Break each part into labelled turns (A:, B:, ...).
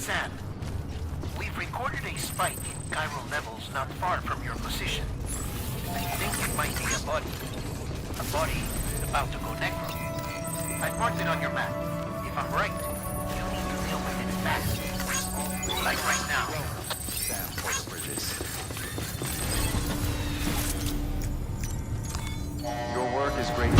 A: Sam, we've recorded a spike in chiral levels not far from your position. I think it might be a body. A body about to go necro. I've marked it on your map. If I'm right, you'll need to deal with it fast. Like right now.
B: Sam for the bridges. Your work is great.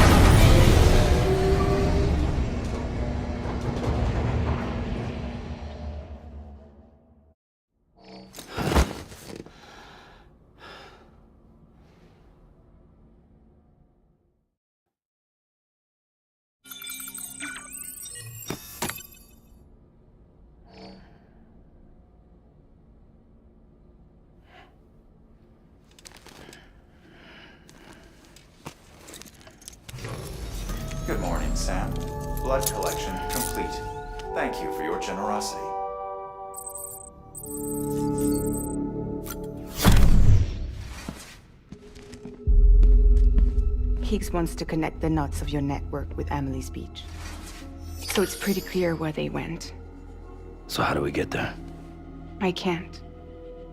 B: Good morning, Sam. Blood collection complete. Thank you for your generosity.
C: Higgs wants to connect the knots of your network with Amelie's beach. So it's pretty clear where they went.
D: So how do we get there?
C: I can't.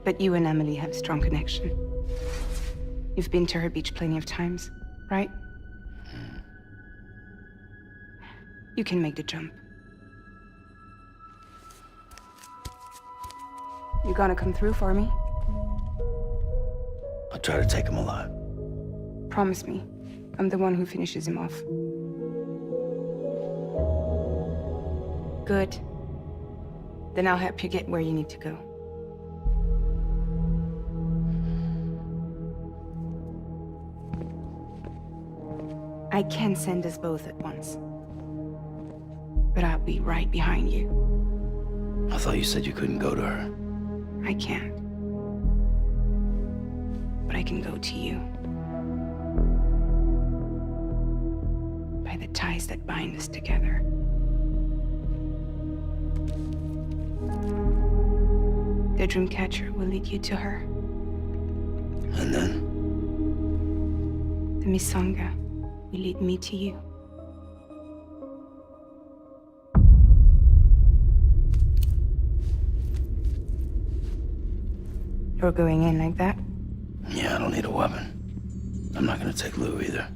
C: But you and Emily have a strong connection. You've been to her beach plenty of times, right? You can make the jump. You gonna come through for me?
D: I'll try to take him alive.
C: Promise me. I'm the one who finishes him off. Good. Then I'll help you get where you need to go. I can send us both at once. But I'll be right behind you.
D: I thought you said you couldn't go to her.
C: I can't. But I can go to you. By the ties that bind us together. The Dreamcatcher will lead you to her.
D: And then?
C: The Misanga will lead me to you. You're going in like that?
D: Yeah, I don't need a weapon. I'm not gonna take Lou either.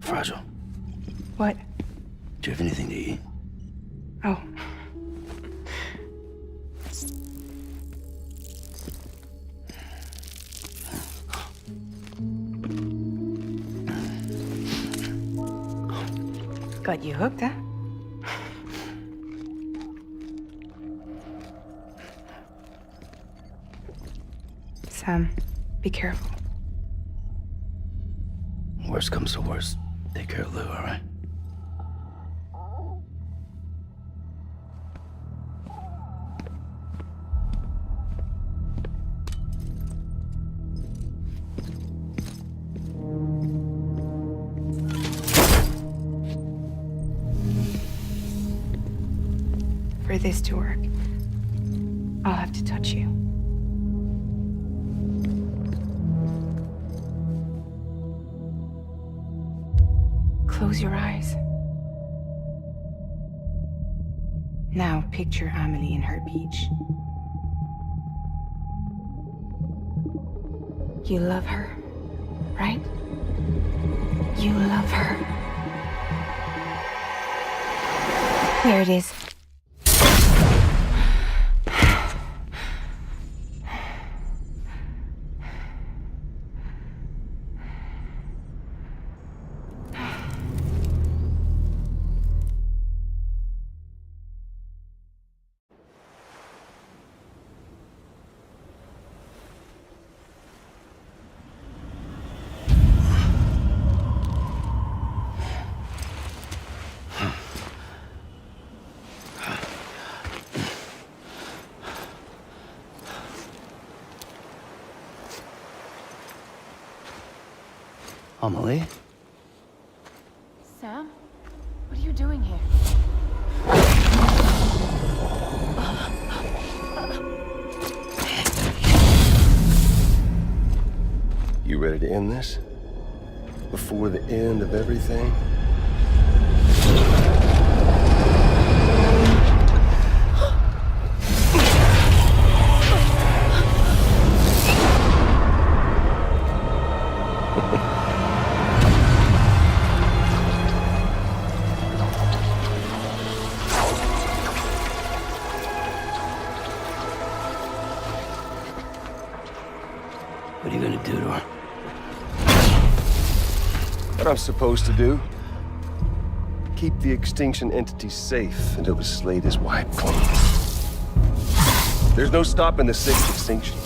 D: Fragile.
C: What?
D: Do you have anything to eat?
C: Oh. Got you hooked, huh? Sam, be careful.
D: Worst comes to worst. Take care of Lou, all right?
C: For this to work, I'll have to touch you. Close your eyes. Now picture Amelie in her beach. You love her, right? You love her. There it is.
D: Amelie?
E: Sam? What are you doing here?
F: You ready to end this? Before the end of everything?
D: What are you gonna do to her?
F: What I'm supposed to do? Keep the extinction entity safe until the slate is wiped clean. There's no stopping the sixth extinction.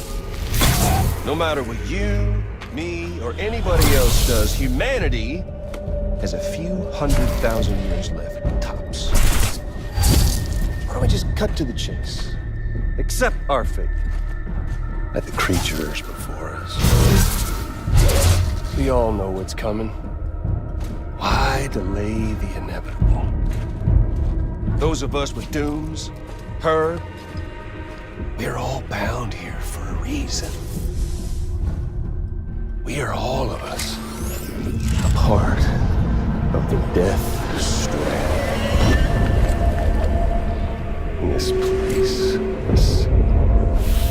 F: No matter what you, me, or anybody else does, humanity has a few 100,000 years left, tops. Why don't we just cut to the chase? Accept our fate. Let the creatures before us. We all know what's coming. Why delay the inevitable? Those of us with dooms, her, we're all bound here for a reason. We are all of us a part of the death strand. In this place, this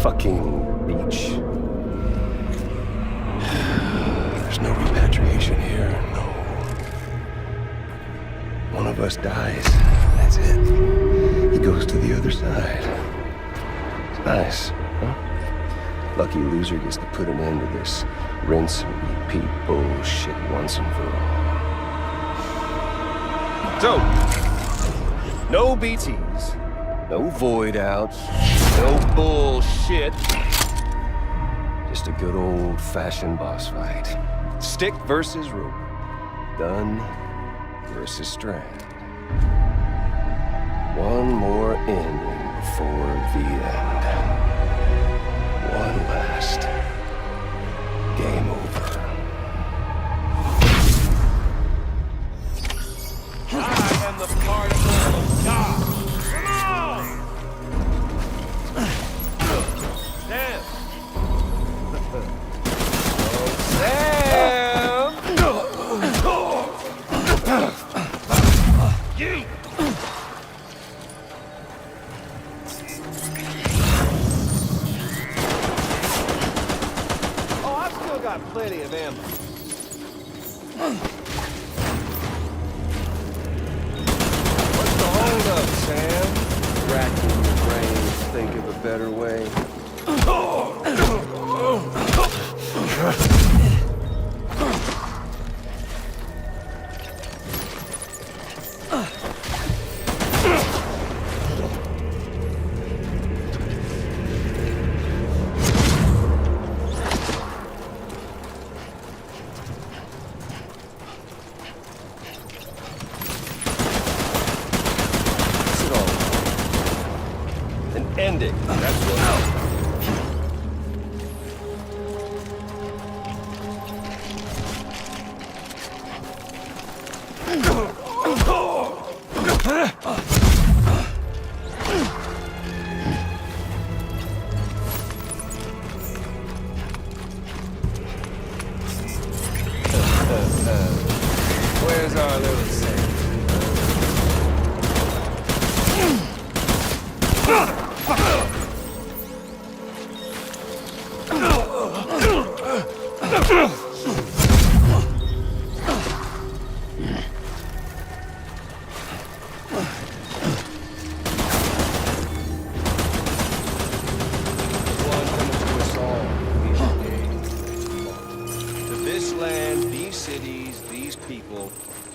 F: fucking beach. There's no repatriation here, no. One of us dies, that's it. He goes to the other side. It's nice, huh? Lucky loser gets to put an end to this rinse and repeat bullshit once and for all. So, no BTs, no void outs, no bullshit. Just a good old-fashioned boss fight. Stick versus rope. Gun versus strand. One more ending before the end. One last game over. I am the particle of God. Damn. You! Oh, I've still got plenty of ammo. What's the holdup, Sam? Racking your brains, think of a better way. Ending. That's what. Where's our little safe?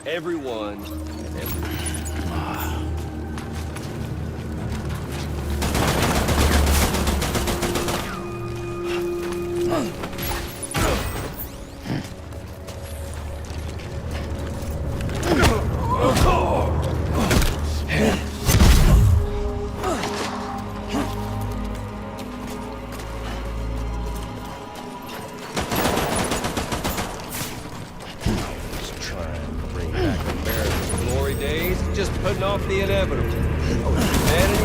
F: Everyone and everything. Just putting off the inevitable. Humanity,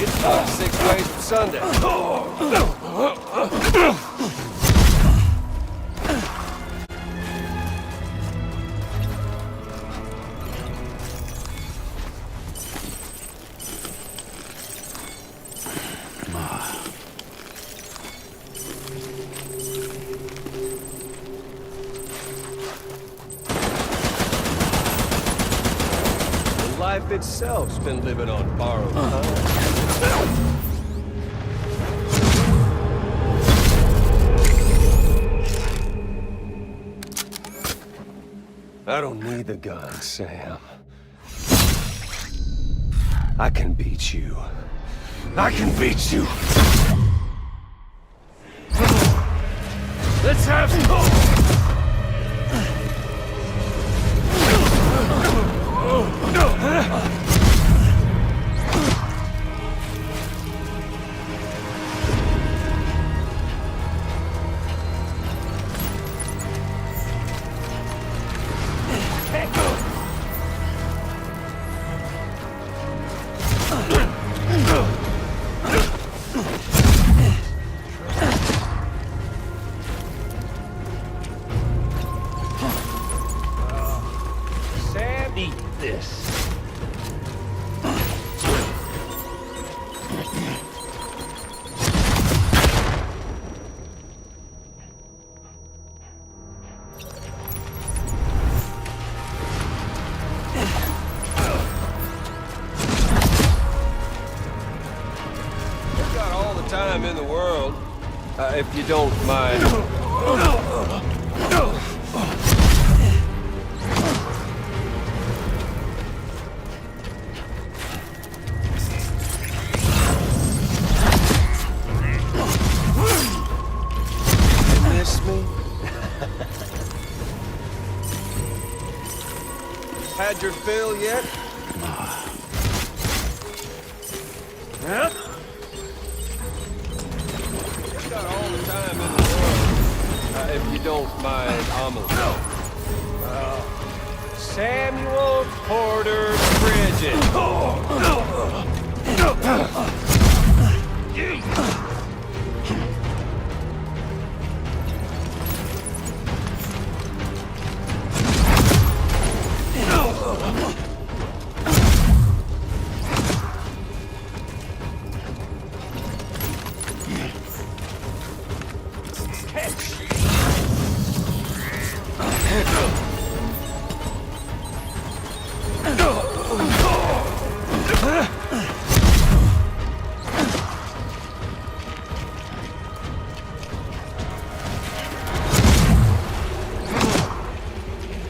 F: it's about 6 ways from sundown. itself's been living on borrowed time. I don't need the gun, Sam. I can beat you. I can beat you! Let's have some... Sam, eat this. Time in the world, if you don't mind. You miss me? Had your fill yet? Huh? Got all the time in the world, if you don't mind, Samuel Porter Bridges.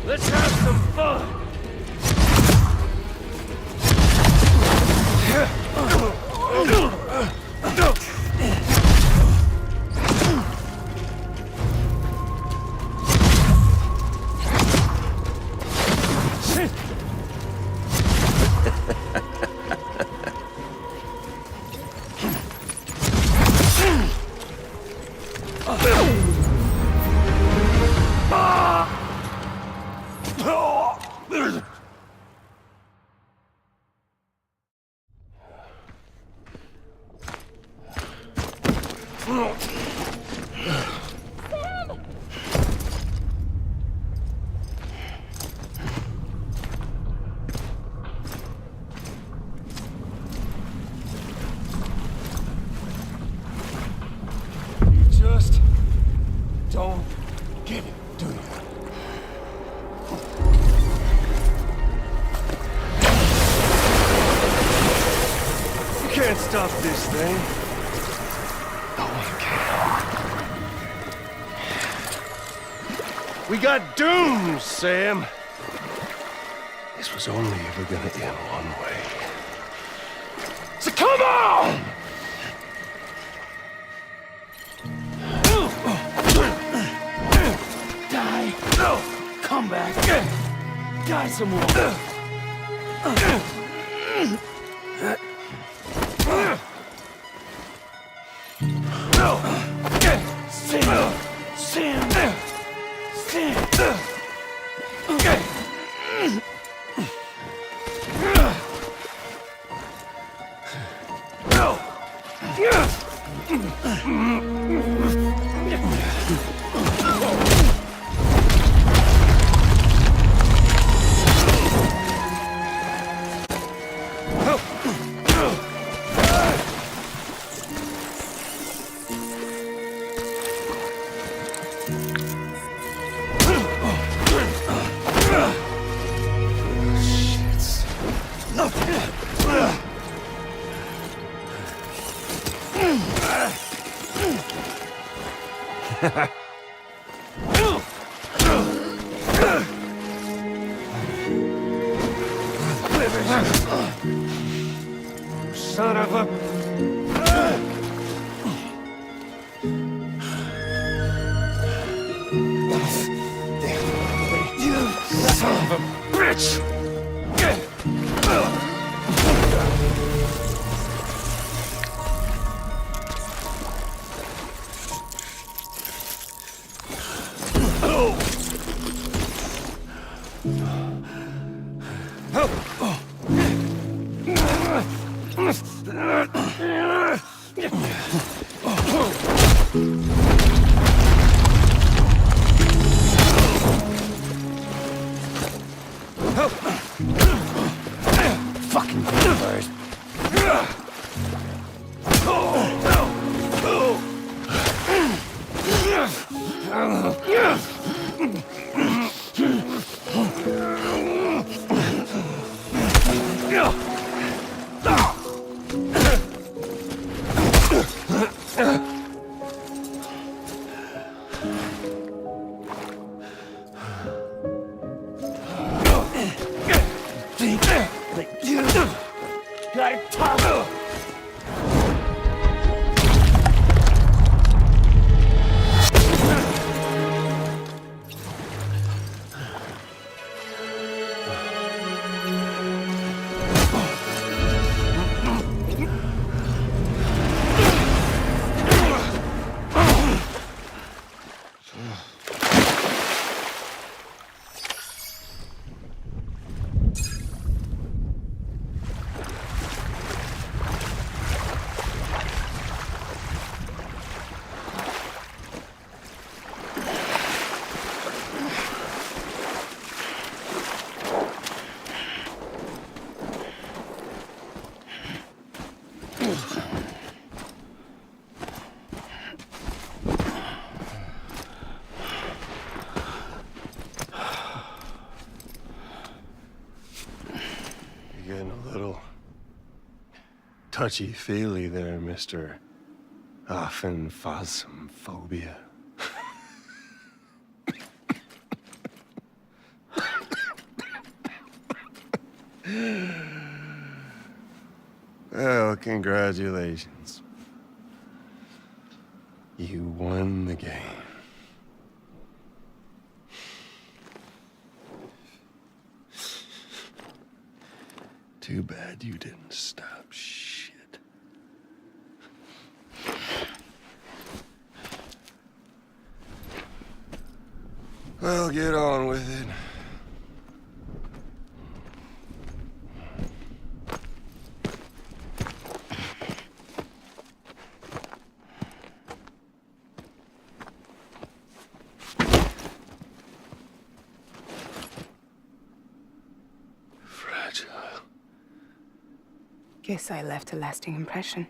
F: Let's have some fun! Just don't get it, do you? You can't stop this thing.
D: No, you can't.
F: We got doomed, Sam. This was only ever gonna end one way. So come on!
D: Die. Come back. Die some more. Sam.
F: Shit. Son of a... You son of a bitch!
D: Fucking vampires. Gotta talk.
F: You're getting a little touchy-feely there, Mr. Phasmophobia. Well, congratulations. You won the game. Too bad you didn't stop shit. Well, get on with it. Fragile.
C: Guess I left a lasting impression.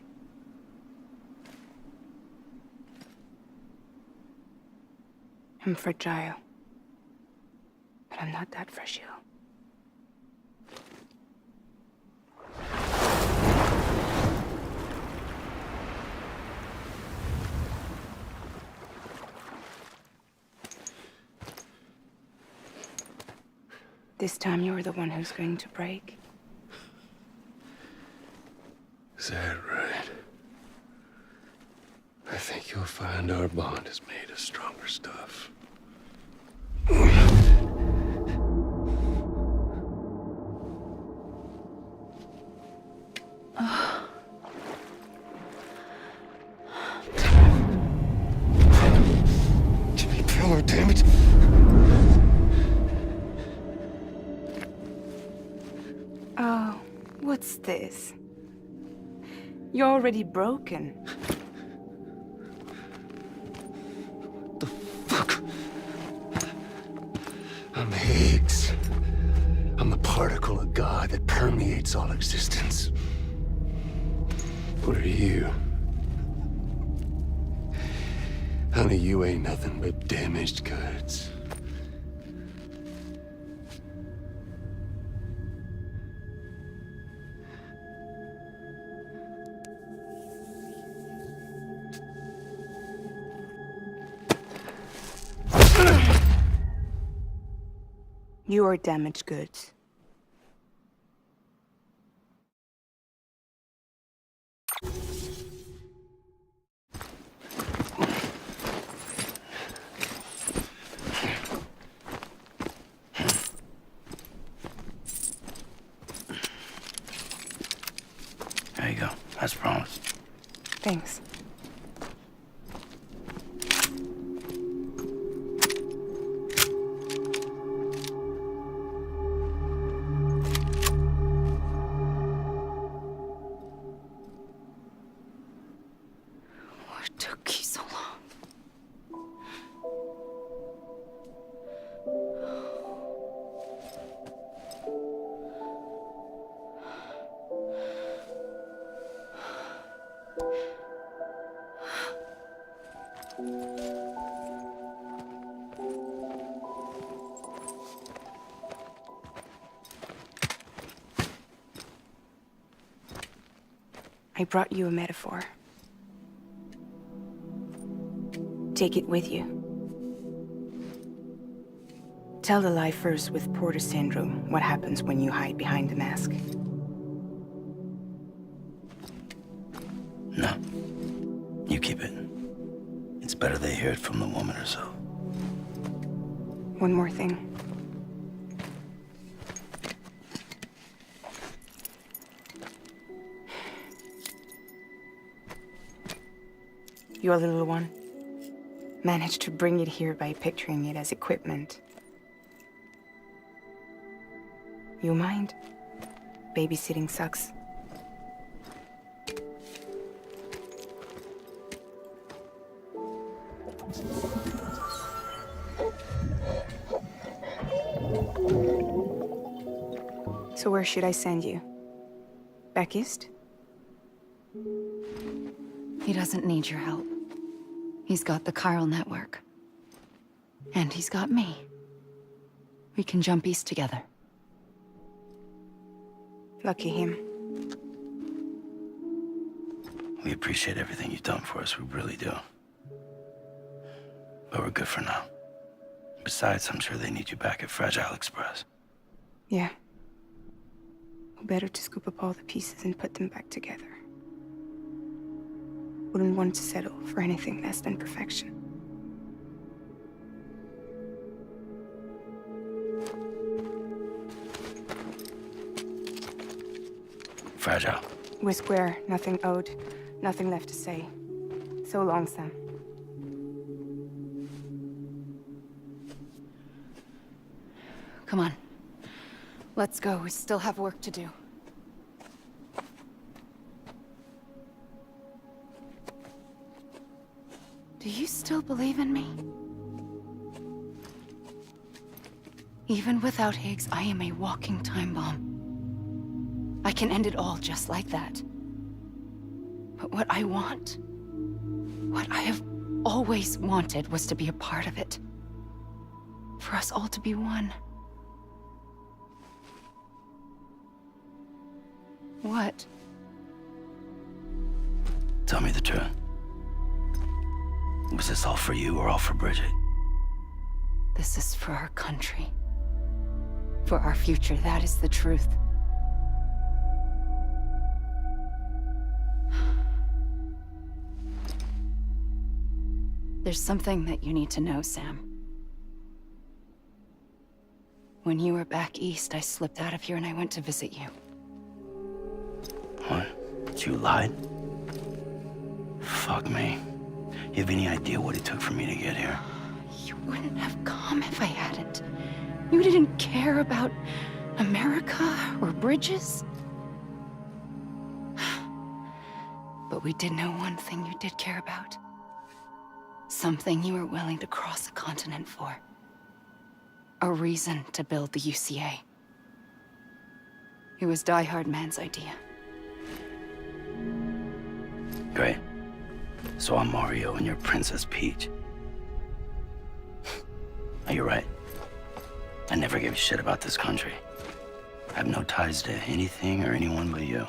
C: I'm fragile. But I'm not that fragile. This time you're the one who's going to break.
F: Is that right? I think you'll find our bond is made of stronger stuff. Jimmy Pillar, damn it!
C: Oh, what's this? You're already broken.
F: The fuck? I'm Higgs. I'm the particle of God that permeates all existence. What are you? Honey, you ain't nothing but damaged goods.
C: You are damaged goods.
D: There you go, as promised.
C: Thanks.
E: What took you so long?
C: I brought you a metaphor. Take it with you. Tell the lifers with Porter syndrome what happens when you hide behind the mask.
D: No. You keep it. It's better they hear it from the woman herself.
C: One more thing. Your little one managed to bring it here by picturing it as equipment. You mind? Babysitting sucks. So where should I send you? Back east?
E: He doesn't need your help. He's got the chiral network. And he's got me. We can jump east together.
C: Lucky him.
D: We appreciate everything you've done for us, we really do. But we're good for now. Besides, I'm sure they need you back at Fragile Express.
C: Yeah. Better to scoop up all the pieces and put them back together. Wouldn't want to settle for anything less than perfection.
D: Fragile.
C: We're square, nothing owed, nothing left to say. So long, Sam.
E: Come on. Let's go. We still have work to do. Do you still believe in me? Even without Higgs, I am a walking time bomb. I can end it all just like that. But what I want, what I have always wanted, was to be a part of it. For us all to be one. What?
D: Tell me the truth. Was this all for you or all for Bridget?
E: This is for our country. For our future, that is the truth. There's something that you need to know, Sam. When you were back east, I slipped out of here and I went to visit you.
D: What? You lied? Fuck me. You have any idea what it took for me to get here?
E: You wouldn't have come if I hadn't. You didn't care about America or bridges. But we did know one thing you did care about. Something you were willing to cross a continent for. A reason to build the UCA. It was Die Hard Man's idea.
D: Great. So I'm Mario and you're Princess Peach. You're right. I never gave a shit about this country. I have no ties to anything or anyone but you.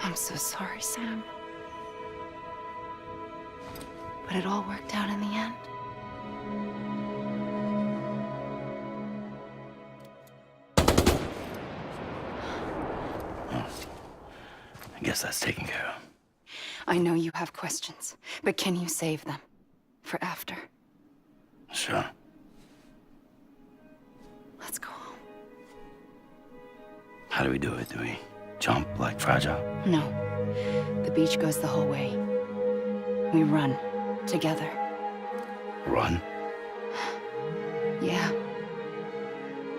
E: I'm so sorry, Sam. But it all worked out in the end.
D: guess that's taken care of.
E: I know you have questions, but can you save them? For after?
D: Sure.
E: Let's go home.
D: How do we do it? Do we jump like Fragile?
E: No. The beach goes the whole way. We run. Together.
D: Run?
E: Yeah.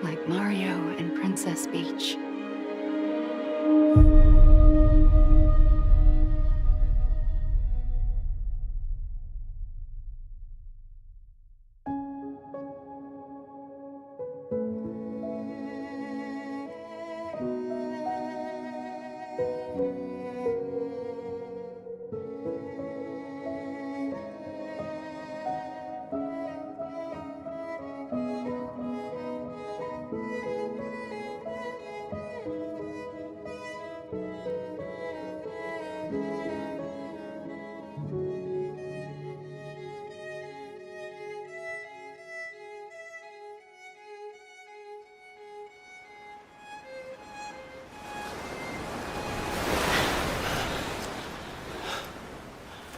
E: Like Mario and Princess Peach.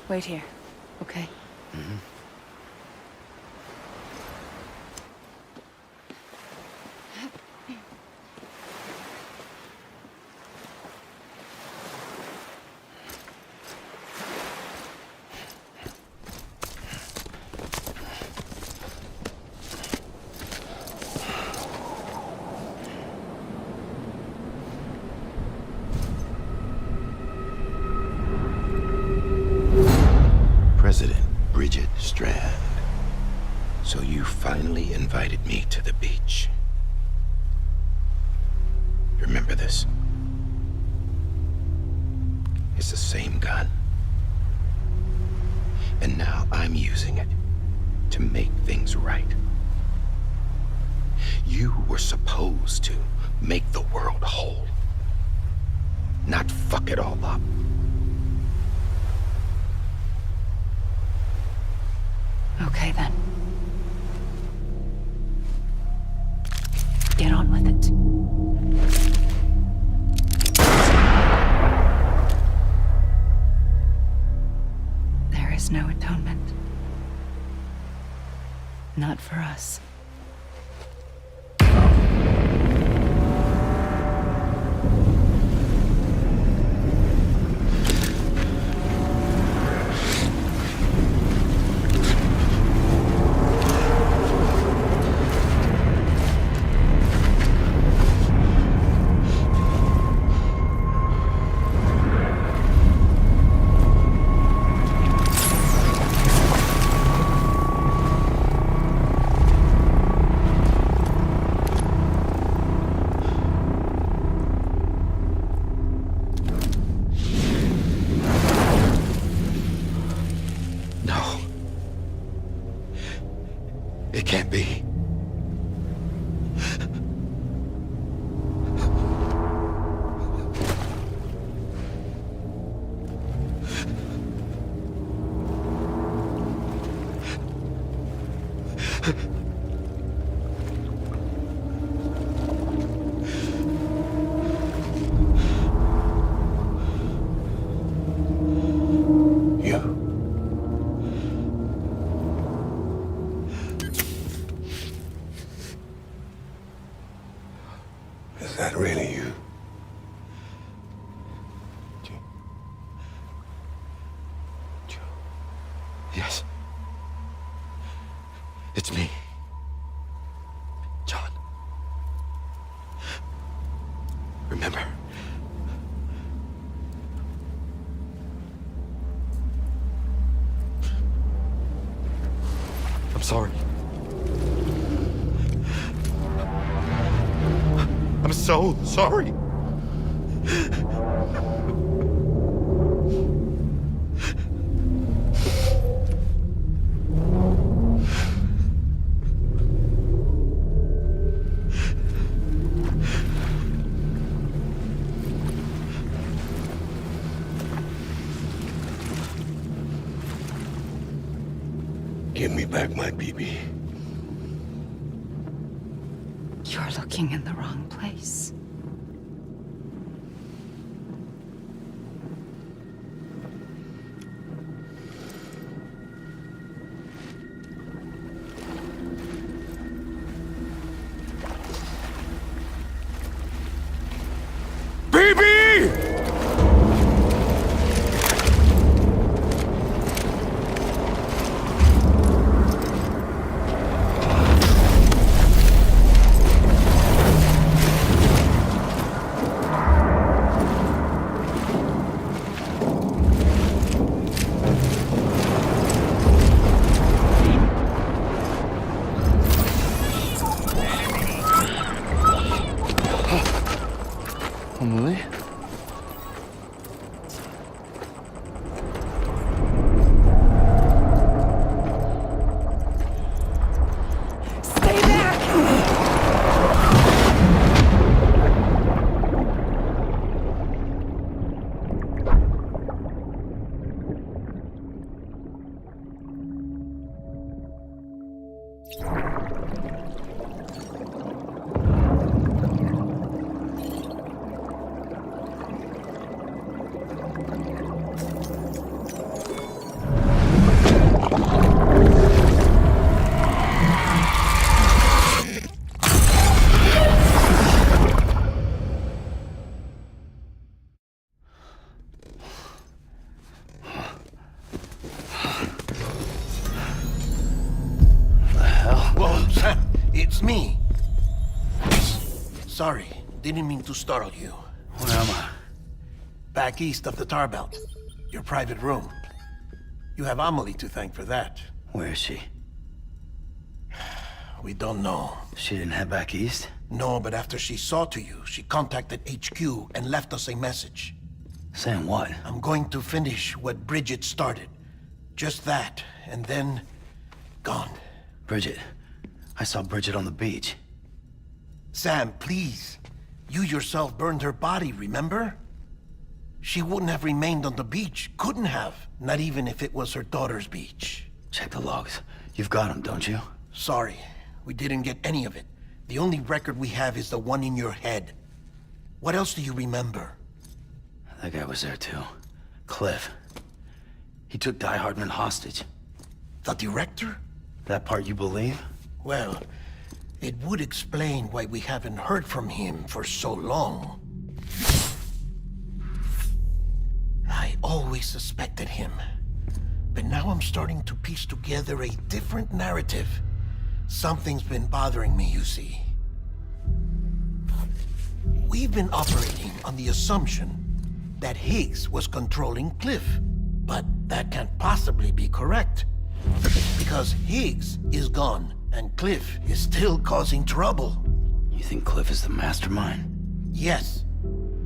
E: Wait here, okay?
D: Mm-hmm.
G: President Bridget Strand. So you finally invited me to the beach. Remember this? It's the same gun. And now I'm using it to make things right. You were supposed to make the world whole, not fuck it all up.
E: Okay, then. Get on with it. There is no atonement. Not for us.
G: No. It can't be. You. Is that really you? Yes. It's me. John. Remember? I'm sorry. I'm so sorry. Give me back my BB.
E: You're looking in the wrong place.
A: Whoa, Sam, it's me. Sorry, didn't mean to startle you.
D: Where am I?
A: Back east of the tar belt. Your private room. You have Amelie to thank for that.
D: Where is she?
A: We don't know.
D: She didn't head back east?
A: No, but after she saw to you, she contacted HQ and left us a message.
D: Saying what?
A: I'm going to finish what Bridget started. Just that, and then... gone.
D: Bridget. I saw Bridget on the beach.
A: Sam, please. You yourself burned her body, remember? She wouldn't have remained on the beach. Couldn't have. Not even if it was her daughter's beach.
D: Check the logs. You've got them, don't you?
A: Sorry. We didn't get any of it. The only record we have is the one in your head. What else do you remember?
D: That guy was there too. Cliff. He took Die Hardman hostage.
A: The director?
D: That part you believe?
A: Well, it would explain why we haven't heard from him for so long. I always suspected him. But now I'm starting to piece together a different narrative. Something's been bothering me, you see. We've been operating on the assumption that Higgs was controlling Cliff. But that can't possibly be correct. Because Higgs is gone, and Cliff is still causing trouble.
D: You think Cliff is the mastermind?
A: Yes.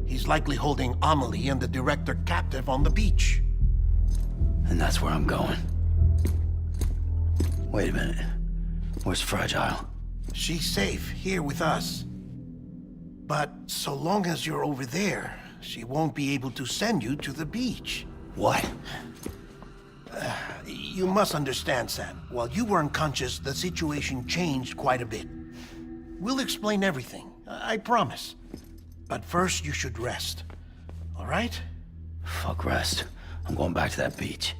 A: He's likely holding Amelie and the director captive on the beach.
D: And that's where I'm going. Wait a minute. Where's Fragile?
A: She's safe here with us. But so long as you're over there, she won't be able to send you to the beach.
D: What?
A: You must understand, Sam. While you were unconscious, the situation changed quite a bit. We'll explain everything, I promise. But first, you should rest. All right?
D: Fuck rest. I'm going back to that beach.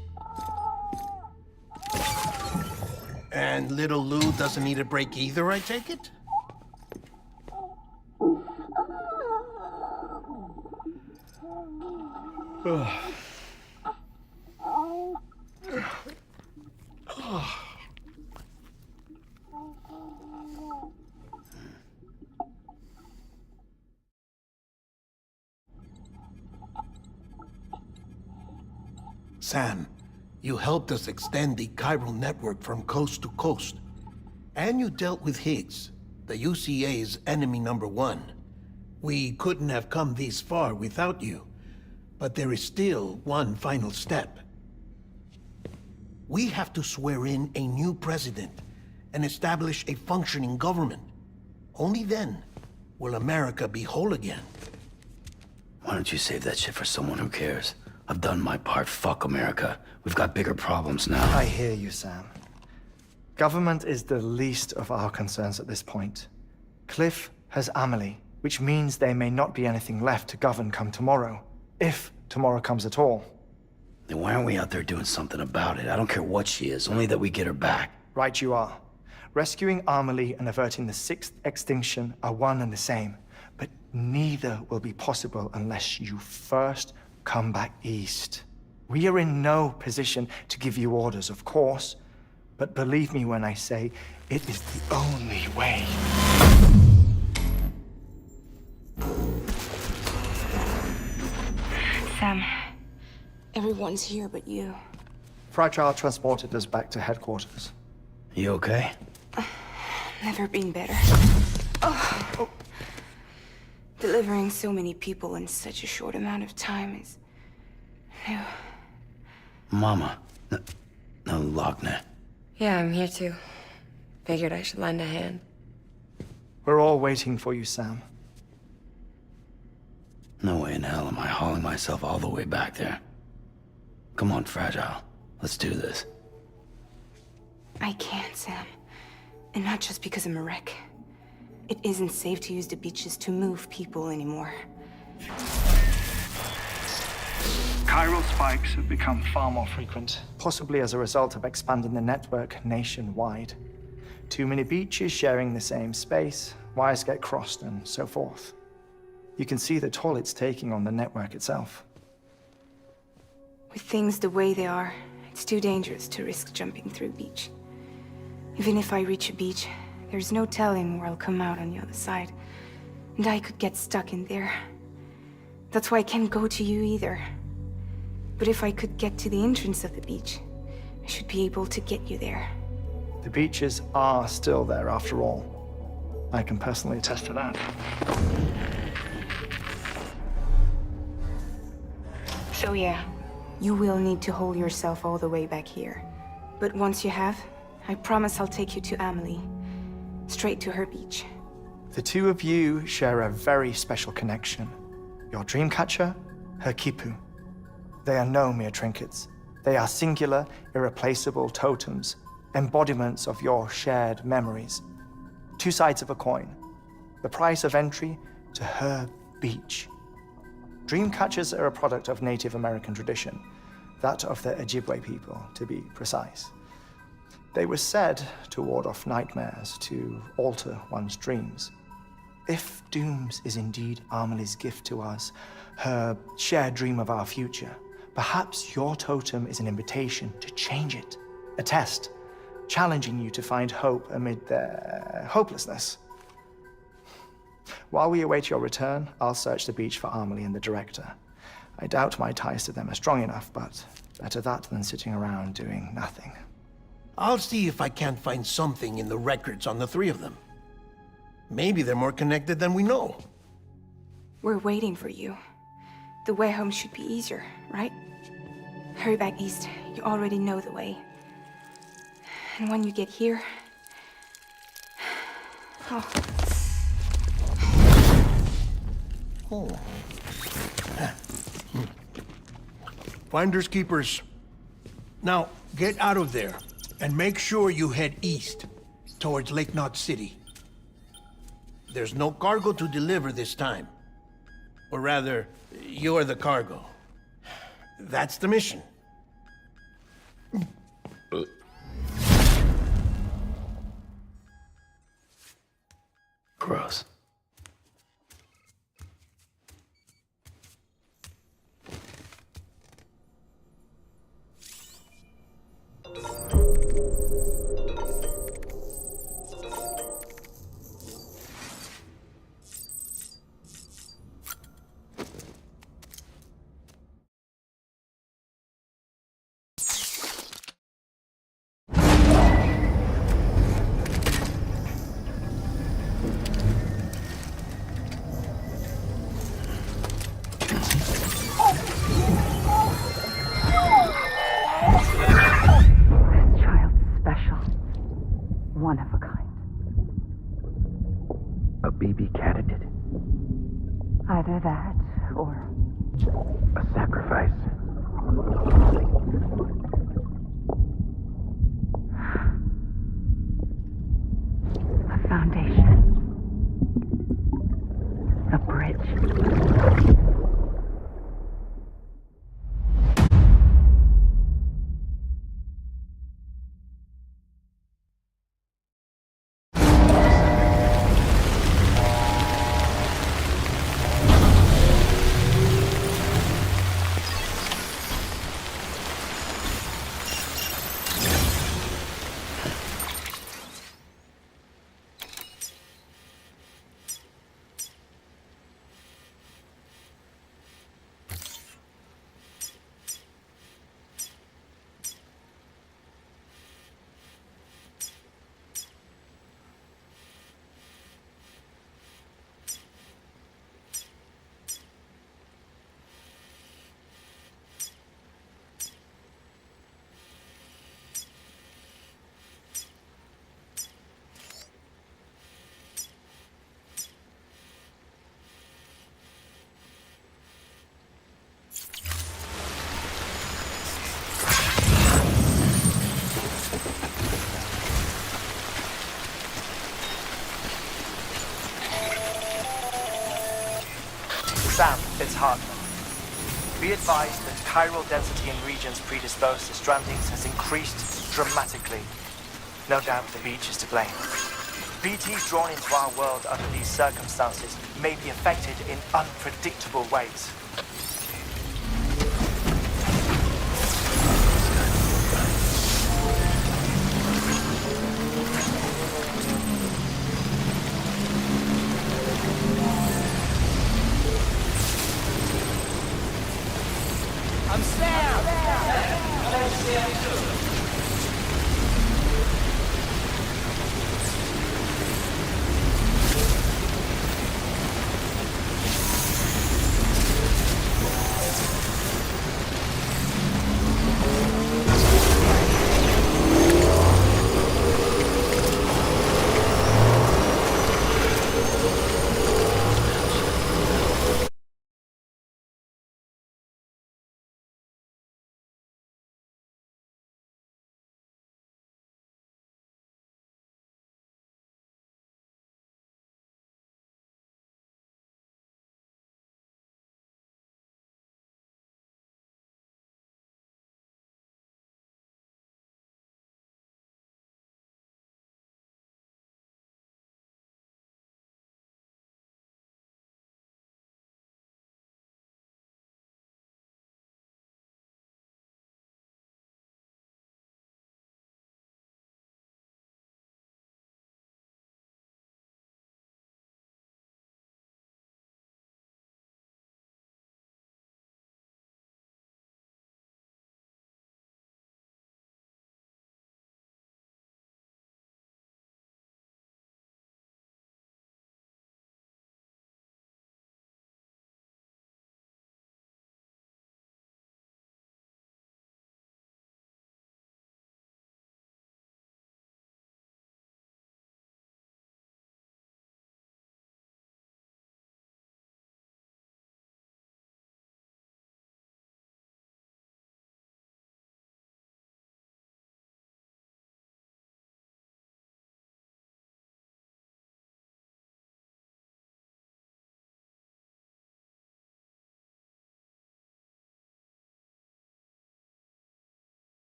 A: And little Lou doesn't need a break either, I take it? Sam, you helped us extend the chiral network from coast to coast. And you dealt with Higgs, the UCA's enemy #1. We couldn't have come this far without you. But there is still one final step. We have to swear in a new president and establish a functioning government. Only then will America be whole again.
D: Why don't you save that shit for someone who cares? I've done my part. Fuck America. We've got bigger problems now.
H: I hear you, Sam. Government is the least of our concerns at this point. Cliff has Amelie, which means there may not be anything left to govern come tomorrow. If tomorrow comes at all.
D: Then why aren't we out there doing something about it? I don't care what she is, only that we get her back.
H: Right you are. Rescuing Amelie and averting the 6th extinction are one and the same. But neither will be possible unless you first come back east. We are in no position to give you orders, of course. But believe me when I say, it is the only way.
C: Sam, everyone's here but you.
H: Fragile transported us back to headquarters.
D: You okay?
C: Never been better. Oh. Delivering so many people in such a short amount of time is new.
D: Mama. No, Lochner.
I: Yeah, I'm here too. Figured I should lend a hand.
H: We're all waiting for you, Sam.
D: No way in hell am I hauling myself all the way back there. Come on, Fragile. Let's do this.
C: I can't, Sam. And not just because I'm a wreck. It isn't safe to use the beaches to move people anymore.
H: Chiral spikes have become far more frequent, possibly as a result of expanding the network nationwide. Too many beaches sharing the same space, wires get crossed, and so forth. You can see the toll it's taking on the network itself.
C: With things the way they are, it's too dangerous to risk jumping through a beach. Even if I reach a beach, there's no telling where I'll come out on the other side. And I could get stuck in there. That's why I can't go to you either. But if I could get to the entrance of the beach, I should be able to get you there.
H: The beaches are still there after all. I can personally attest to that.
C: So yeah, you will need to hold yourself all the way back here. But once you have, I promise I'll take you to Amelie. Straight to her beach.
H: The two of you share a very special connection. Your dreamcatcher, her quipu. They are no mere trinkets. They are singular, irreplaceable totems, embodiments of your shared memories. Two sides of a coin. The price of entry to her beach. Dreamcatchers are a product of Native American tradition, that of the Ojibwe people, to be precise. They were said to ward off nightmares, to alter one's dreams. If Dooms is indeed Amelie's gift to us, her shared dream of our future, perhaps your totem is an invitation to change it. A test, challenging you to find hope amid their hopelessness. While we await your return, I'll search the beach for Amelie and the director. I doubt my ties to them are strong enough, but better that than sitting around doing nothing.
A: I'll see if I can't find something in the records on the three of them. Maybe they're more connected than we know.
C: We're waiting for you. The way home should be easier, right? Hurry back east. You already know the way. And when you get here... Oh.
A: Oh. Finders keepers. Now, get out of there. And make sure you head east, towards Lake Knot City. There's no cargo to deliver this time. Or rather, you're the cargo. That's the mission.
D: Gross.
E: One of a kind.
G: A baby candidate?
E: Either that, or...
G: A sacrifice?
E: A foundation. A bridge.
H: Sam, it's Hartman. Be advised that chiral density in regions predisposed to strandings has increased dramatically. No doubt the beach is to blame. BTs drawn into our world under these circumstances may be affected in unpredictable ways.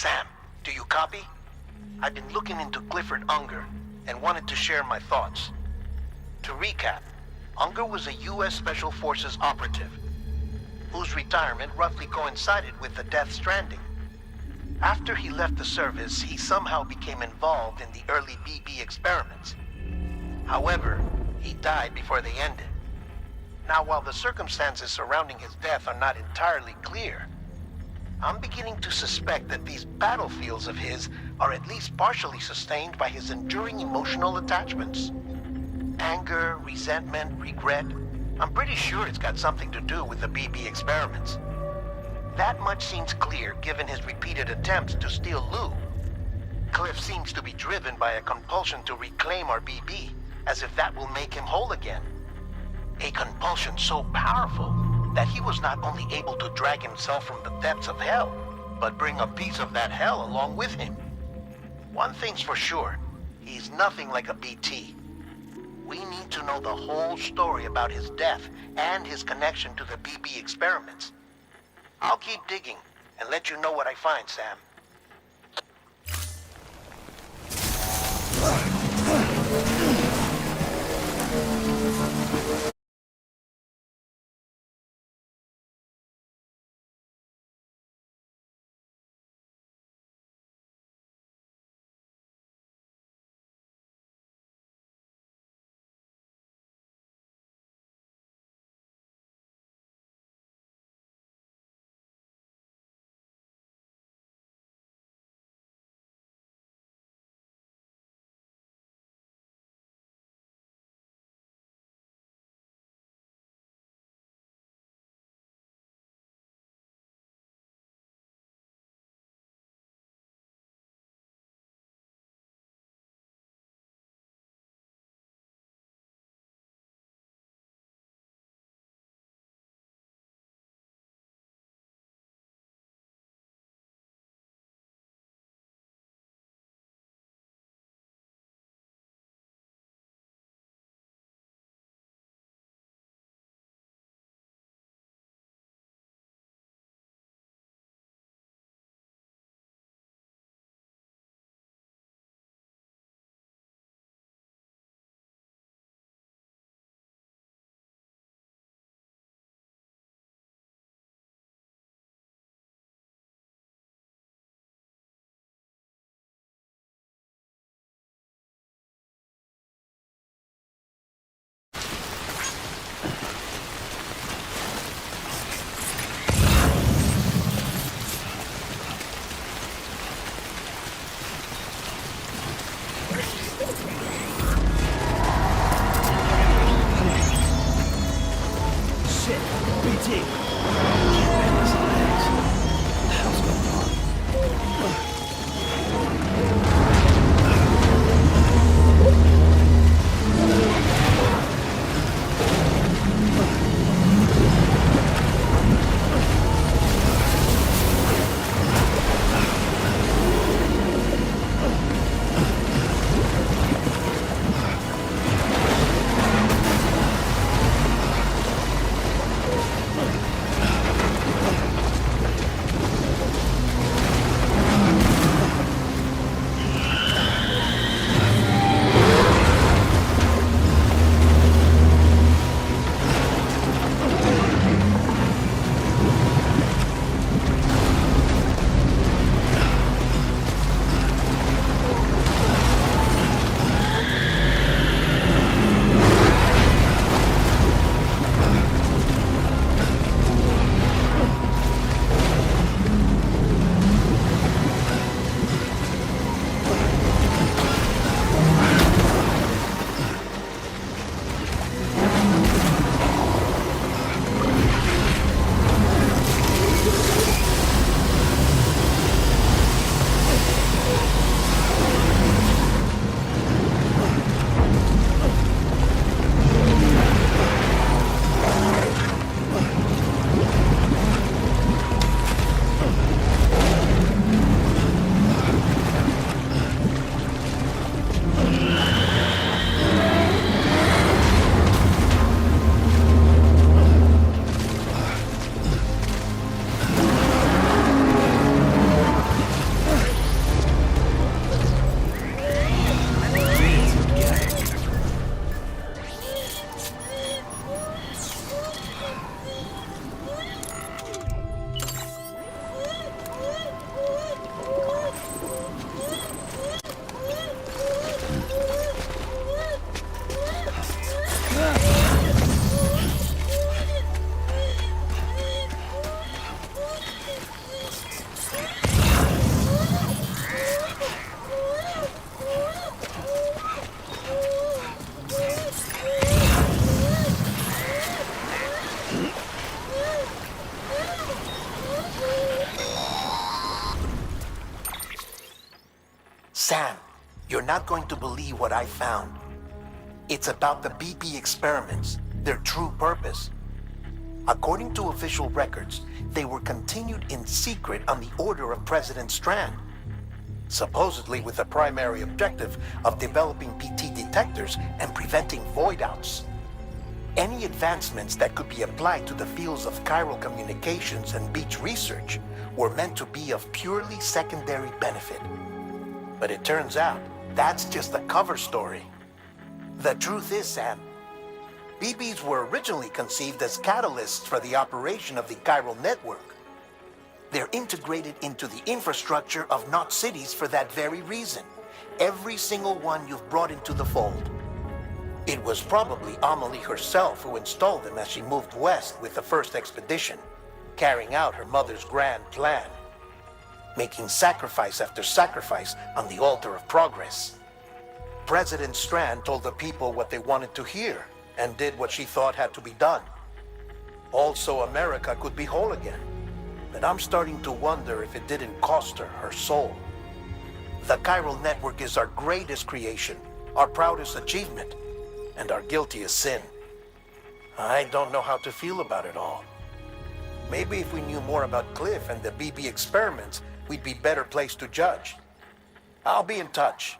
A: Sam, do you copy? I've been looking into Clifford Unger and wanted to share my thoughts. To recap, Unger was a U.S. Special Forces operative whose retirement roughly coincided with the Death Stranding. After he left the service, he somehow became involved in the early BB experiments. However, he died before they ended. Now, while the circumstances surrounding his death are not entirely clear, I'm beginning to suspect that these battlefields of his are at least partially sustained by his enduring emotional attachments. Anger, resentment, regret. I'm pretty sure it's got something to do with the BB experiments. That much seems clear given his repeated attempts to steal Lou. Cliff seems to be driven by a compulsion to reclaim our BB, as if that will make him whole again. A compulsion so powerful that he was not only able to drag himself from the depths of hell, but bring a piece of that hell along with him. One thing's for sure, he's nothing like a BT. We need to know the whole story about his death and his connection to the BB experiments. I'll keep digging and let you know what I find, Sam.
D: Man, his legs. What the hell's going on?
A: Sam, you're not going to believe what I found. It's about the BP experiments, their true purpose. According to official records, they were continued in secret on the order of President Strand, supposedly with the primary objective of developing PT detectors and preventing void-outs. Any advancements that could be applied to the fields of chiral communications and beach research were meant to be of purely secondary benefit. But it turns out, that's just the cover story. The truth is, Sam, BBs were originally conceived as catalysts for the operation of the chiral network. They're integrated into the infrastructure of Knot cities for that very reason. Every single one you've brought into the fold. It was probably Amelie herself who installed them as she moved west with the first expedition, carrying out her mother's grand plan, making sacrifice after sacrifice on the altar of progress. President Strand told the people what they wanted to hear and did what she thought had to be done. Also, America could be whole again. But I'm starting to wonder if it didn't cost her her soul. The chiral network is our greatest creation, our proudest achievement, and our guiltiest sin. I don't know how to feel about it all. Maybe if we knew more about Cliff and the BB experiments, we'd be better placed to judge. I'll be in touch.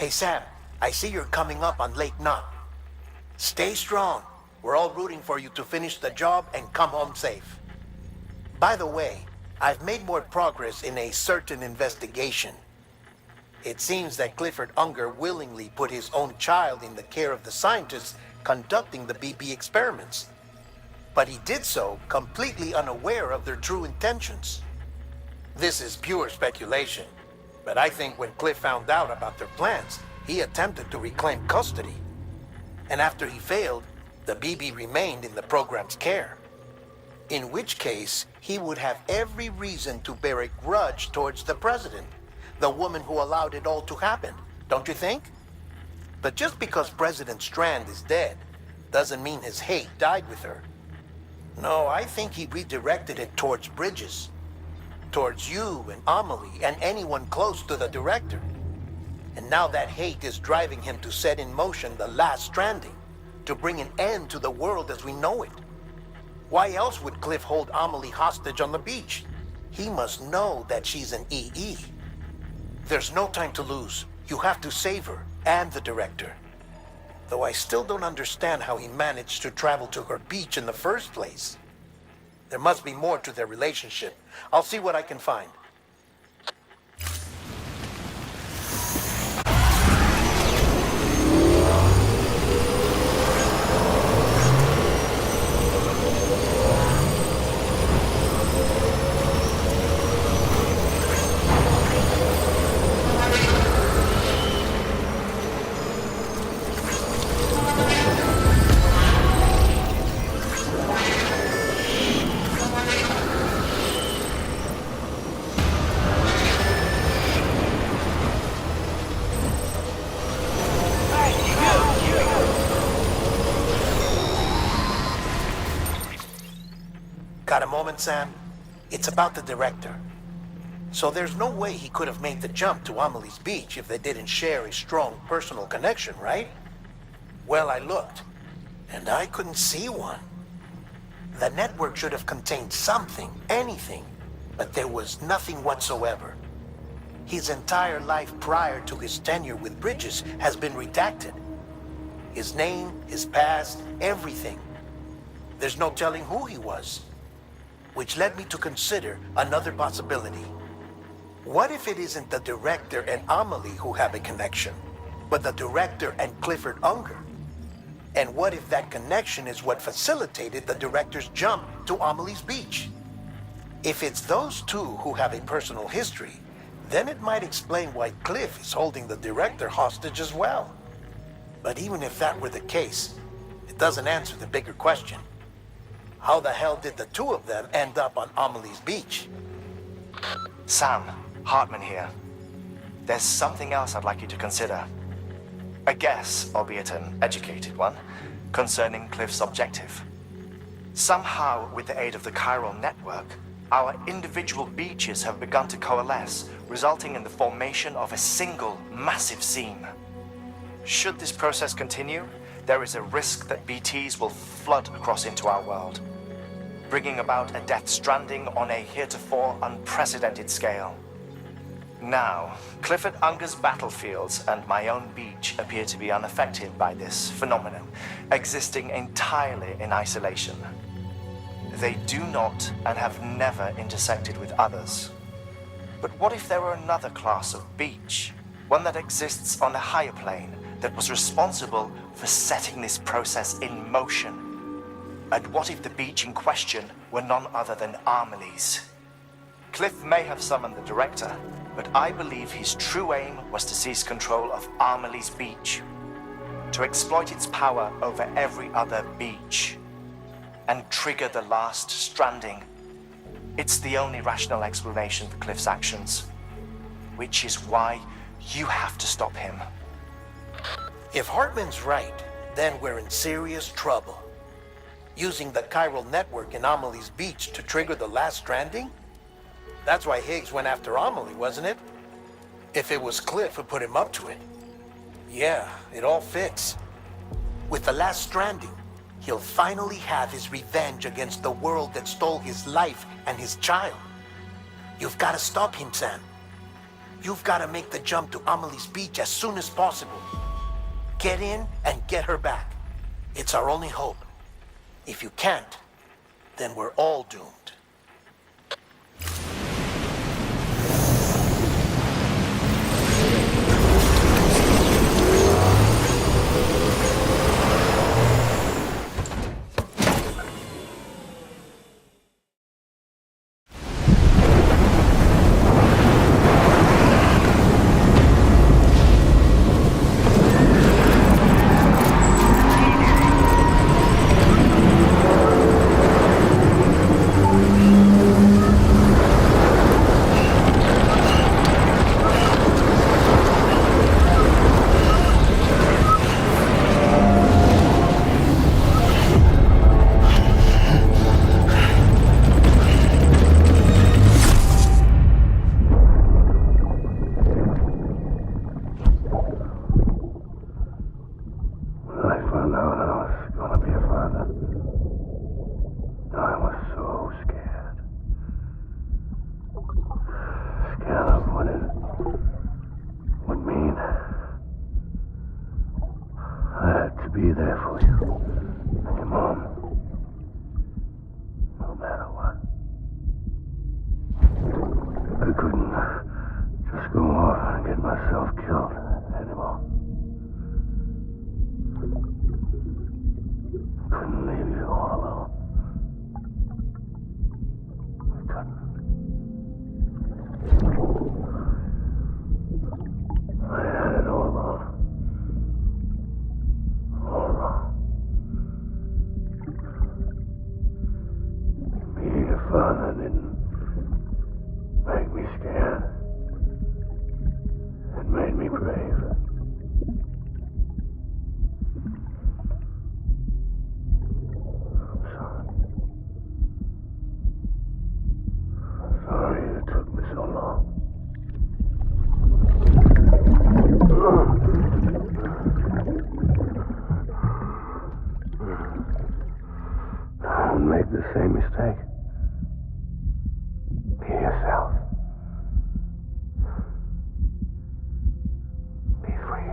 A: Hey Sam, I see you're coming up on Lake Knot. Stay strong. We're all rooting for you to finish the job and come home safe. By the way, I've made more progress in a certain investigation. It seems that Clifford Unger willingly put his own child in the care of the scientists conducting the BB experiments. But he did so completely unaware of their true intentions. This is pure speculation, but I think when Cliff found out about their plans, he attempted to reclaim custody. And after he failed, the BB remained in the program's care. In which case, he would have every reason to bear a grudge towards the president, the woman who allowed it all to happen, don't you think? But just because President Strand is dead, doesn't mean his hate died with her. No, I think he redirected it towards Bridges. Towards you and Amelie and anyone close to the director. And now that hate is driving him to set in motion the last Stranding, to bring an end to the world as we know it. Why else would Cliff hold Amelie hostage on the beach? He must know that she's an EE. There's no time to lose. You have to save her and the director. Though I still don't understand how he managed to travel to her beach in the first place. There must be more to their relationship. I'll see what I can find. Got a moment, Sam? It's about the director. So there's no way he could have made the jump to Amelie's beach if they didn't share a strong personal connection, right? Well, I looked, and I couldn't see one. The network should have contained something, anything, but there was nothing whatsoever. His entire life prior to his tenure with Bridges has been redacted. His name, his past, everything. There's no telling who he was. Which led me to consider another possibility. What if it isn't the director and Amelie who have a connection, but the director and Clifford Unger? And what if that connection is what facilitated the director's jump to Amelie's beach? If it's those two who have a personal history, then it might explain why Cliff is holding the director hostage as well. But even if that were the case, it doesn't answer the bigger question. How the hell did the two of them end up on Amelie's beach?
H: Sam, Hartman here. There's something else I'd like you to consider. A guess, albeit an educated one, concerning Cliff's objective. Somehow, with the aid of the chiral network, our individual beaches have begun to coalesce, resulting in the formation of a single massive seam. Should this process continue, there is a risk that BTs will flood across into our world, bringing about a death stranding on a heretofore unprecedented scale. Now, Clifford Unger's battlefields and my own beach appear to be unaffected by this phenomenon, existing entirely in isolation. They do not and have never intersected with others. But what if there were another class of beach, one that exists on a higher plane, that was responsible for setting this process in motion? And what if the beach in question were none other than Amelie's? Cliff may have summoned the director, but I believe his true aim was to seize control of Amelie's beach, to exploit its power over every other beach, and trigger the last Stranding. It's the only rational explanation for Cliff's actions, which is why you have to stop him.
A: If Hartman's right, then we're in serious trouble. Using the chiral network in Amelie's beach to trigger the last Stranding? That's why Higgs went after Amelie, wasn't it? If it was Cliff who put him up to it. Yeah, it all fits. With the last Stranding, he'll finally have his revenge against the world that stole his life and his child. You've got to stop him, Sam. You've got to make the jump to Amelie's beach as soon as possible. Get in and get her back. It's our only hope. If you can't, then we're all doomed.
G: Be there for you. And your mom. No matter what. I couldn't just go off and get myself killed anymore. Couldn't leave you all alone. I couldn't. I had it all wrong. Being a father didn't make me scared. It made me brave. I'm sorry. Sorry it took me so long. Don't make the same mistake. Be yourself. Be free.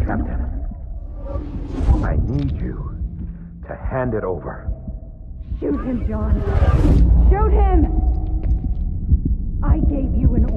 J: Captain, I need you to hand it over.
E: Shoot him, John. Shoot him! I gave you an